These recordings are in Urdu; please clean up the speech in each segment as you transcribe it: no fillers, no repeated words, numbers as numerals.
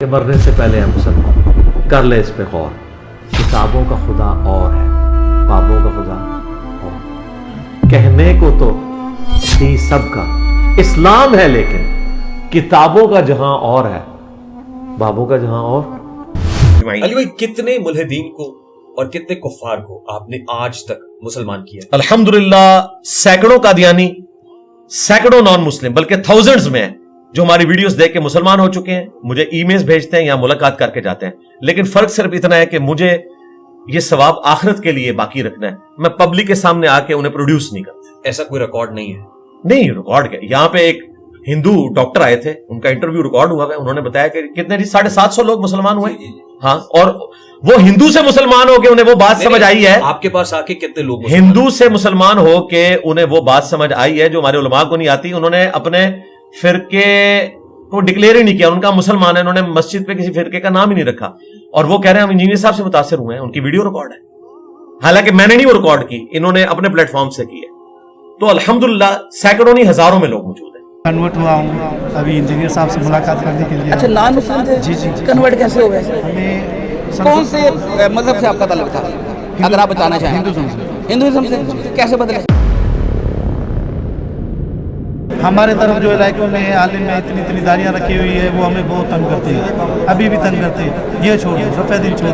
کہ مرنے سے پہلے ہم سب کر لے اس پہ غور. کتابوں کا خدا اور ہے، بابوں کا خدا اور. کہنے کو تو تھی سب کا اسلام ہے، لیکن کتابوں کا جہاں اور ہے، بابوں کا جہاں اور. علی بھائی، کتنے ملحدین کو اور کتنے کفار کو آپ نے آج تک مسلمان کیا؟ الحمدللہ سینکڑوں قادیانی، سینکڑوں نان مسلم، بلکہ تھاؤزنڈز میں ہیں جو ہماری ویڈیوز دیکھ کے مسلمان ہو چکے ہیں، مجھے ای میلز بھیجتے ہیں یا ملاقات کر کے جاتے ہیں. لیکن فرق صرف اتنا ہے کہ مجھے یہ ثواب آخرت کے لیے باقی رکھنا ہے، میں پبلک کے سامنے آ کے انہیں پروڈیوس نہیں کرتا. ایسا کوئی ریکارڈ نہیں ہے؟ نہیں ریکارڈ کیا. یہاں پہ ایک ہندو ڈاکٹر آئے تھے، ان کا انٹرویو ریکارڈ ہوا ہے. انہوں نے بتایا کہ کتنے 750 لوگ مسلمان ہوئے. ہاں، اور وہ ہندو سے مسلمان ہو کے انہیں وہ بات سمجھ آئی ہے. آپ کے پاس آ کے کتنے لوگ ہندو سے مسلمان ہو کے انہیں وہ بات سمجھ آئی ہے جو ہمارے علماء کو نہیں آتی. انہوں نے اپنے فرقے کو ڈکلیئر ہی نہیں کیا، ان کا مسلمان ہے. انہوں نے مسجد پہ کسی فرقے کا نام ہی نہیں رکھا، اور وہ کہہ رہے ہیں ہم انجینئر صاحب سے متاثر ہوئے ہیں. ان کی ویڈیو ریکارڈ ہے، حالانکہ میں نے نہیں وہ ریکارڈ کی، انہوں نے اپنے پلیٹ فارم سے کی ہے. تو الحمدللہ سینکڑوں نہیں ہزاروں میں لوگ موجود ہیں. کنورٹ ہوا ہوں ابھی انجینئر صاحب سے ملاقات کرنے کے لیے. اچھا، نان مسلم تھے؟ جی جی. کنورٹ کیسے ہو گئے؟ ہمیں کون سے مذہب سے آپ کا تعلق تھا، اگر آپ بتانا چاہیں؟ ہندوازم سے. کیسے بدلے؟ ہمارے طرف جو علاقوں میں عالم میں اتنی داریاں رکھی ہوئی ہے، وہ ہمیں بہت تنگ کرتے ہیں، ابھی بھی تنگ کرتے ہیں. یہ چھوڑ دیں، رفع دین چھوڑ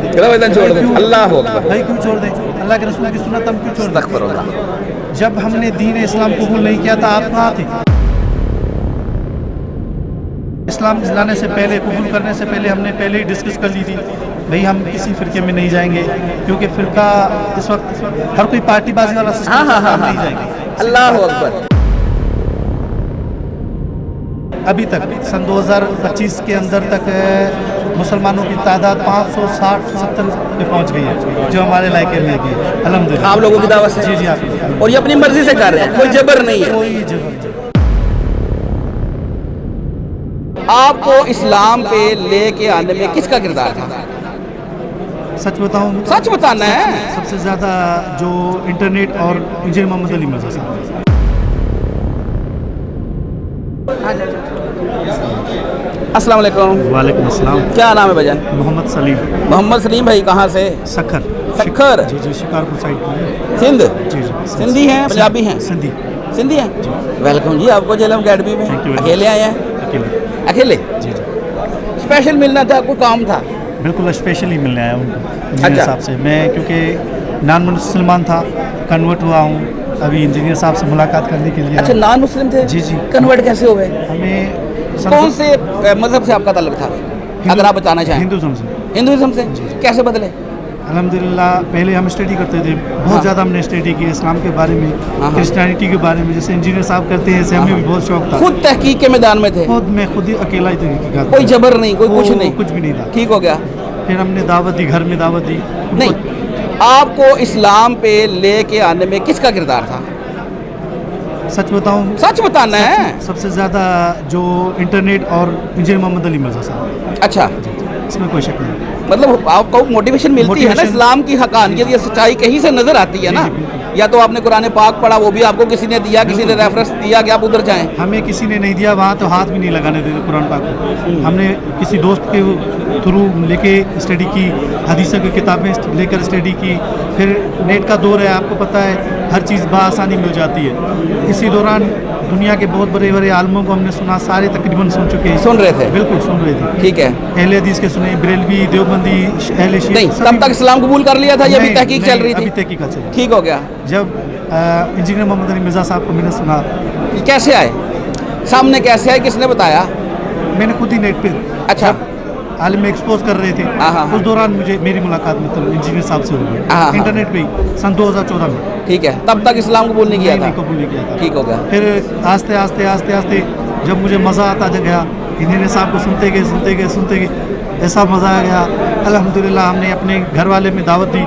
دیں. اللہ اکبر. بھائی کیوں چھوڑ دیں؟ اللہ کے رسول کی سنت ہم کیوں چھوڑ دیں؟ استغفر اللہ. جب ہم نے دین اسلام قبول نہیں کیا تھا، آپ کہاں تھے؟ اسلام لانے سے پہلے، قبول کرنے سے پہلے ہم نے پہلے ہی ڈسکس کر لی تھی بھئی ہم کسی فرقے میں نہیں جائیں گے، کیونکہ فرقہ اس وقت ہر کوئی پارٹی بازی والا سسٹم نہیں جائیں گے. اللہ اکبر. ابھی تک سن 2025 کے اندر تک مسلمانوں کی تعداد 560-70 پہ پہنچ گئی ہے، جو ہمارے علاقے میں گئی الحمدللہ. آپ لوگوں کی دعوت سے؟ جی جی. آپ اور یہ اپنی مرضی سے کر رہے ہیں، کوئی جبر نہیں ہے. کوئی جبر. آپ کو اسلام پہ لے کے آنے میں کس کا کردار تھا؟ سچ بتاؤں؟ سچ بتانا ہے. سب سے زیادہ جو انٹرنیٹ اور انجینئر محمد علی مرزا صاحب. السلام علیکم. وعلیکم السلام. کیا نام ہے بھجن؟ محمد سلیم. محمد سلیم بھائی کہاں سے؟ سکھر. سکھر؟ جی جی. شکارپور سائڈ. سندھ؟ جی جی. سندھی ہیں، پنجابی ہیں؟ سندھی. سندھی ہیں. ویلکم جی آپ کو جیلم اکیڈمی میں. اکیلے آئے ہیں؟ اکیلے. اکیلے؟ جی جی. اسپیشل ملنا تھا، کوئی کام تھا؟ بالکل اسپیشلی ملنے آیا ہوں انجینئر صاحب سے. میں کیونکہ نان مسلمان تھا، کنورٹ ہوا ہوں ابھی انجینئر صاحب سے ملاقات کرنے کے لیے. اچھا، نان مسلم تھے؟ جی جی. کنورٹ کیسے ہو گئے؟ ہمیں کون سے مذہب سے آپ کا تعلق تھا، اگر آپ بتانا چاہیں؟ ہندوازم سے. ہندوازم سے. کیسے بدلے؟ الحمدللہ پہلے ہم اسٹڈی کرتے تھے، بہت زیادہ ہم نے اسٹڈی کی اسلام کے بارے میں، کرسچینٹی کے بارے میں، جیسے انجینئر صاحب کرتے ہیں ایسے ہمیں بھی بہت شوق تھا. خود تحقیق کے میدان میں تھے؟ میں خود ہی اکیلا ہی تحقیقات. کوئی جبر نہیں، کوئی کچھ نہیں؟ کچھ بھی نہیں تھا. ٹھیک ہو گیا. پھر ہم نے دعوت دی، گھر میں دعوت دی. نہیں، آپ کو اسلام پہ لے کے آنے میں کس کا کردار تھا؟ سچ بتاؤں؟ سچ بتانا ہے. سب سے زیادہ جو انٹرنیٹ اور انجینئر محمد علی مرزا صاحب. اچھا، اس میں کوئی شک نہیں. مطلب آپ کو موٹیویشن ملتی ہے نا، اسلام کی حقانیت یا سچائی کہیں سے نظر آتی ہے نا. یا تو آپ نے قرآن پاک پڑھا، وہ بھی آپ کو کسی نے دیا، کسی نے ریفرنس دیا کہ آپ ادھر جائیں؟ ہمیں کسی نے نہیں دیا، وہاں تو ہاتھ بھی نہیں لگانے دیتے قرآن پاک کو. ہم نے کسی دوست کے تھرو لے کے اسٹڈی کی، حدیثوں کی کتابیں لے کر اسٹڈی کی. پھر نیٹ کا دور ہے، آپ کو پتہ ہے ہر چیز بآسانی مل جاتی ہے. اسی دوران دنیا کے بہت بڑے بڑے عالموں کو ہم نے سنا، سارے تقریباً سن چکے ہیں. سن رہے تھے؟ بالکل سن رہے تھے. ٹھیک ہے. اہل حدیث کے سنے، بریلوی، دیوبندی، اہل شیعہ. نہیں، تب تک اسلام قبول کر لیا تھا یا ابھی تحقیق چل رہی تھی؟ ابھی تحقیق چل رہی. ٹھیک ہو گیا. جب انجینئر محمد علی مرزا صاحب کو میں نے سنا. کیسے آئے سامنے؟ کیسے آئے؟ کس نے بتایا؟ میں نے خود ہی نیٹ پہ. اچھا. عالم میں ایکسپوز کر رہے تھے، اس دوران میری ملاقات مطلب انجینئر صاحب سے ہوئی انٹرنیٹ پہ ہی سن 2014 میں. ٹھیک ہے. تب تک اسلام قبول نہیں کیا تھا؟ قبول نہیں کیا تھا. ٹھیک ہو گیا. پھر آہستہ آہستہ جب مجھے مزہ آتا گیا، انجینئر صاحب کو سنتے گئے ایسا مزہ آ گیا. الحمدللہ ہم نے اپنے گھر والے میں دعوت دی،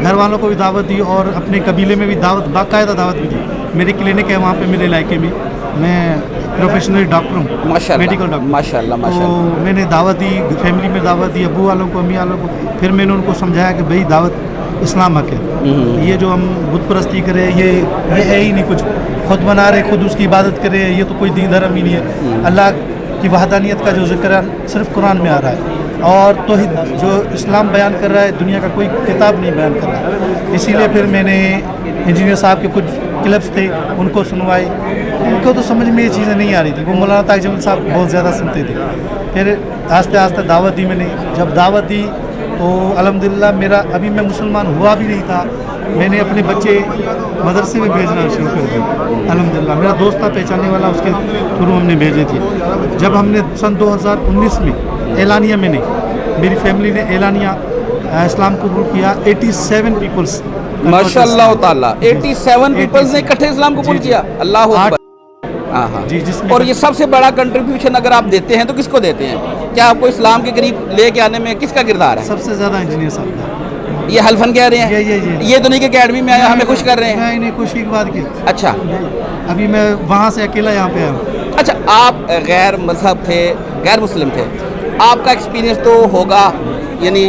گھر والوں کو بھی دعوت دی، اور اپنے قبیلے میں بھی دعوت، باقاعدہ دعوت بھی دی. میری کلینک ہے وہاں پہ میرے علاقے میں، میں پروفیشنل ڈاکٹر ہوں، میڈیکل ڈاکٹر. ماشاء اللہ. تو میں نے دعوت دی، فیملی میں دعوت دی، ابو والوں کو، امی والوں کو. پھر میں نے ان کو سمجھایا کہ بھائی دعوت اسلام حق ہے. یہ جو ہم بت پرستی کرے یہ ہے ہی نہیں کچھ. خود بنا رہے، خود اس کی عبادت کرے، یہ تو کوئی دین دھرم ہی نہیں ہے. اللہ کی وحدانیت کا جو ذکر ہے صرف قرآن میں آ رہا ہے. اور توحید جو اسلام بیان کر رہا ہے دنیا کا کوئی کتاب نہیں بیان کر رہا. اسی لیے پھر میں نے انجینئر صاحب کے کچھ کلپس تھے ان کو سنوائی. ان کو تو سمجھ میں یہ چیزیں نہیں آ رہی تھی. وہ مولانا طارق جمیل صاحب بہت زیادہ سنتے تھے. پھر آہستہ آہستہ دعوت دی میں نے. جب دعوت دی تو الحمدللہ میرا ابھی میں مسلمان ہوا بھی نہیں تھا, میں نے اپنے بچے مدرسے میں بھیجنا شروع کر دیا. الحمدللہ میرا دوست تھا پہچاننے والا, اس کے تھرو ہم نے بھیجے تھے. جب ہم نے سن 2019 میں اعلانیہ میں نے میری فیملی نے اعلانیہ اسلام قبول کیا. 87 پیپلس ماشاء اللہ تعالیٰ 87 پیپلز نے اکٹھے اسلام قبول کیا. اللہ اکبر. ہاں ہاں جی, جس میں اور یہ سب سے بڑا کنٹریبیوشن اگر آپ دیتے ہیں تو کس کو دیتے ہیں؟ کیا آپ کو اسلام کے قریب لے کے آنے میں کس کا کردار ہے؟ سب سے زیادہ انجینئر صاحب کا. یہ حلفن کہہ رہے ہیں یہ تو نہیں کہ اکیڈمی میں آیا ہمیں خوش کر رہے ہیں. نہیں, خوشی کی بات کی. اچھا, ابھی میں وہاں سے اکیلا یہاں پہ آیا ہوں. اچھا, آپ غیر مذہب تھے, غیر مسلم تھے, آپ کا ایکسپیرینس تو ہوگا یعنی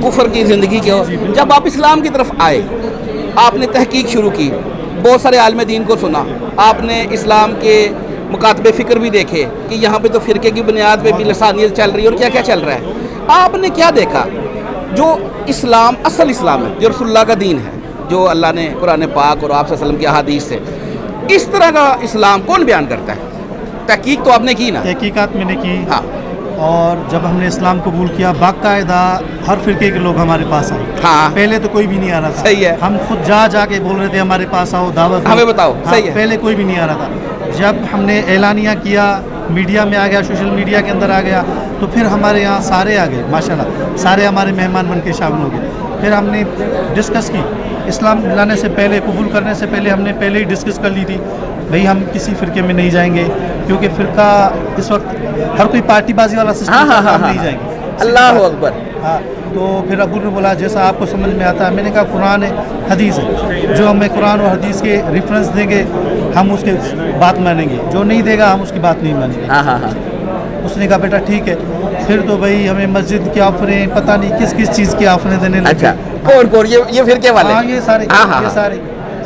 کفر کی زندگی کے. جب آپ اسلام کی طرف آئے, آپ نے تحقیق شروع کی, بہت سارے عالم دین کو سنا, آپ نے اسلام کے مکاتب فکر بھی دیکھے کہ یہاں پہ تو فرقے کی بنیاد پہ بھی لسانیت چل رہی ہے اور کیا کیا چل رہا ہے. آپ نے کیا دیکھا جو اسلام اصل اسلام ہے, جو رسول اللہ کا دین ہے, جو اللہ نے قرآن پاک اور آپ صلی اللہ علیہ وسلم کی احادیث سے, اس طرح کا اسلام کون بیان کرتا ہے؟ تحقیق تو آپ نے کی نا؟ تحقیقات میں نے کی. ہاں. اور جب ہم نے اسلام قبول کیا باقاعدہ ہر فرقے کے لوگ ہمارے پاس آئے. ہاں, پہلے تو کوئی بھی نہیں آ رہا تھا. صحیح ہے. ہم خود جا کے بول رہے تھے ہمارے پاس آؤ, دعوت ہمیں بتاؤ. صحیح ہے. پہلے کوئی بھی نہیں آ رہا تھا. جب ہم نے اعلانیہ کیا, میڈیا میں آ گیا, سوشل میڈیا کے اندر آ گیا, تو پھر ہمارے یہاں سارے آ گئے ماشاءاللہ, سارے ہمارے مہمان بن کے شامل ہو گئے. پھر ہم نے ڈسکس کی, اسلام لانے سے پہلے, قبول کرنے سے پہلے ہم نے پہلے ہی ڈسکس کر لی تھی بھئی ہم کسی فرقے میں نہیں جائیں گے, کیونکہ فرقہ اس وقت ہر کوئی پارٹی بازی والا سسٹم ہے, ہم نہیں جائیں گے. اللہ اکبر. ہاں, تو پھر ابو نے بولا جیسا آپ کو سمجھ میں آتا ہے. میں نے کہا قرآن ہے, حدیث ہے, جو ہمیں قرآن اور حدیث کے ریفرنس دیں گے ہم اس کے بات مانیں گے, جو نہیں دے گا ہم اس کی بات نہیں مانیں گے. ہاں ہاں ہاں. اس نے کہا بیٹا ٹھیک ہے. پھر تو بھائی ہمیں مسجد کی آفریں, پتہ نہیں کس کس چیز کی آفریں دینے لگے. اچھا, کون یہ فرقے والے؟ ہاں, یہ سارے.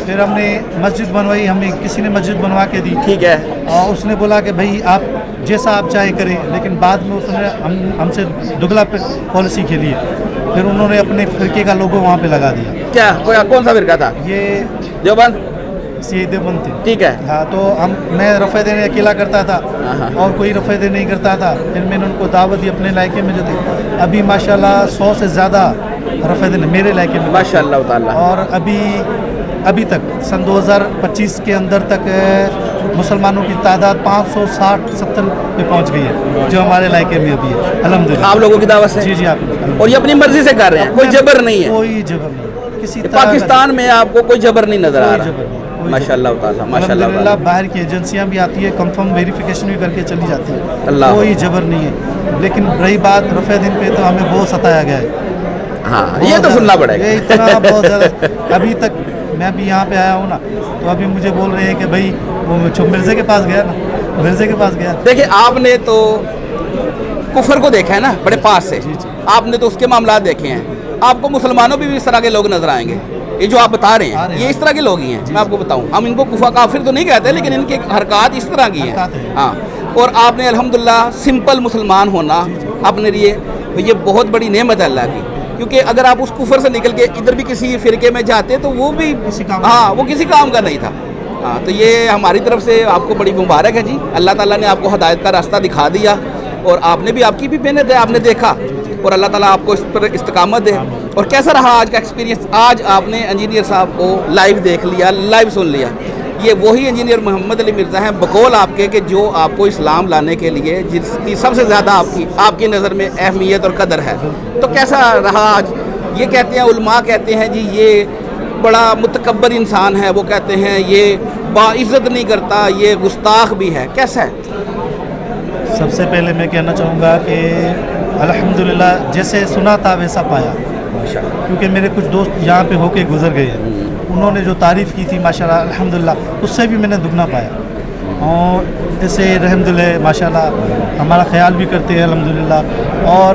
پھر ہم نے مسجد بنوائی, ہمیں کسی نے مسجد بنوا کے دی. ٹھیک ہے. اور اس نے بولا کہ بھائی آپ جیسا آپ چاہیں کریں, لیکن بعد میں اس نے ہم سے دگلا پالیسی کھیلی ہے. پھر انہوں نے اپنے فرقے کا لوگو وہاں پہ لگا دیا. کیا کون سا فرقہ تھا؟ یہ دیوبند. دیوبند تھے. ٹھیک ہے. ہاں, تو میں رفع دین اکیلا کرتا تھا اور کوئی رفع دین نہیں کرتا تھا. پھر میں نے ان کو دعوت دی اپنے علاقے میں جو تھے. ابھی ماشاءاللہ 100 سے زیادہ رفع دین میرے علاقے میں ماشاءاللہ تعالیٰ. اور ابھی تک سن 2025 کے اندر تک مسلمانوں کی تعداد 560-70 پہ پہنچ گئی ہے, جو ہمارے علاقے میں ابھی ہے الحمدللہ. آپ لوگوں کی دعوت سے؟ جی جی. آپ اور یہ اپنی مرضی سے کر رہے ہیں, کوئی جبر نہیں ہے؟ کوئی جبر نہیں. کسی پاکستان میں آپ کو کوئی جبر نہیں نظر آ رہا؟ ماشاءاللہ تعالیٰ. ماشاءاللہ الحمدللہ. باہر کی ایجنسیاں بھی آتی ہے, کنفرم ویریفیکیشن بھی کر کے چلی جاتی ہے. اللہ, کوئی جبر نہیں ہے. لیکن رہی بات رفع دین پہ, تو ہمیں بہت ستایا گیا ہے. ہاں, یہ تو سننا پڑے گا. یہ اتنا بہت زیادہ. ابھی تک میں ابھی یہاں پہ آیا ہوں نا, تو ابھی مجھے بول رہے ہیں کہ بھائی وہ مرزے کے پاس گیا نا, مرزے کے پاس گیا. دیکھیں, آپ نے تو کفر کو دیکھا ہے نا بڑے پاس سے, آپ نے تو اس کے معاملات دیکھے ہیں. آپ کو مسلمانوں بھی اس طرح کے لوگ نظر آئیں گے. یہ جو آپ بتا رہے ہیں یہ اس طرح کے لوگ ہی ہیں. میں آپ کو بتاؤں, ہم ان کو کافر تو نہیں کہتے, لیکن ان کی حرکات اس طرح کی ہیں. ہاں, اور آپ نے الحمدللہ سمپل مسلمان ہونا اپنے لیے یہ بہت بڑی نعمت ہے اللہ کی. کیونکہ اگر آپ اس کفر سے نکل کے ادھر بھی کسی فرقے میں جاتے تو وہ بھی وہ کسی کام کا نہیں تھا. ہاں, تو یہ ہماری طرف سے آپ کو بڑی مبارک ہے جی. اللہ تعالیٰ نے آپ کو ہدایت کا راستہ دکھا دیا, اور آپ نے بھی, آپ کی بھی محنت ہے, آپ نے دیکھا, اور اللہ تعالیٰ آپ کو اس پر استقامت دے. اور کیسا رہا آج کا ایکسپیرینس؟ آج آپ نے انجینئر صاحب کو لائیو دیکھ لیا, لائیو سن لیا. یہ وہی انجینئر محمد علی مرزا ہیں بقول آپ کے, کہ جو آپ کو اسلام لانے کے لیے جس کی سب سے زیادہ آپ کی نظر میں اہمیت اور قدر ہے. تو کیسا رہا آج؟ یہ کہتے ہیں علماء کہتے ہیں جی یہ بڑا متکبر انسان ہے, وہ کہتے ہیں یہ باعزت نہیں کرتا, یہ گستاخ بھی ہے. کیسا ہے؟ سب سے پہلے میں کہنا چاہوں گا کہ الحمدللہ جیسے سنا تھا ویسا پایا. کیونکہ میرے کچھ دوست یہاں پہ ہو کے گزر گئے ہیں, انہوں نے جو تعریف کی تھی ماشاءاللہ الحمدللہ اس سے بھی میں نے دگنا پایا. اور ایسے رحمدللہ ماشاءاللہ ہمارا خیال بھی کرتے ہیں الحمدللہ. اور